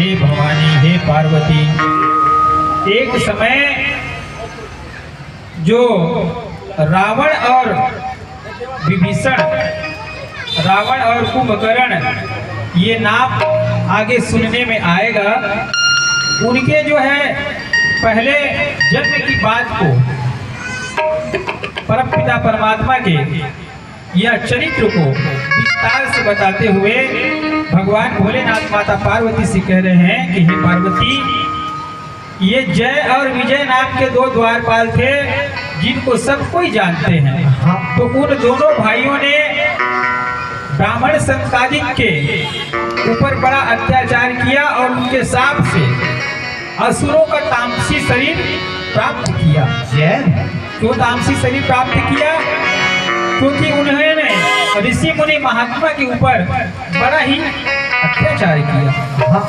हे भवानी, हे पार्वती, एक समय जो रावण और विभीषण, रावण और कुंभकर्ण, ये नाम आगे सुनने में आएगा। उनके जो है पहले जन्म की बात को परमपिता परमात्मा के यह चरित्र को विस्तार से बताते हुए भगवान भोलेनाथ माता पार्वती से कह रहे हैं कि हे पार्वती, ये जय और विजय नाम के दो द्वारपाल थे जिनको सब कोई जानते हैं। तो उन दोनों भाइयों ने ब्राह्मण संतादिक के ऊपर बड़ा अत्याचार किया और उनके शाप से असुरों का तामसी शरीर प्राप्त किया। क्यों तामसी शरीर प्राप्त किया? क्योंकि उन्होंने ऋषि मुनि महात्मा के ऊपर बड़ा ही अत्याचार किया।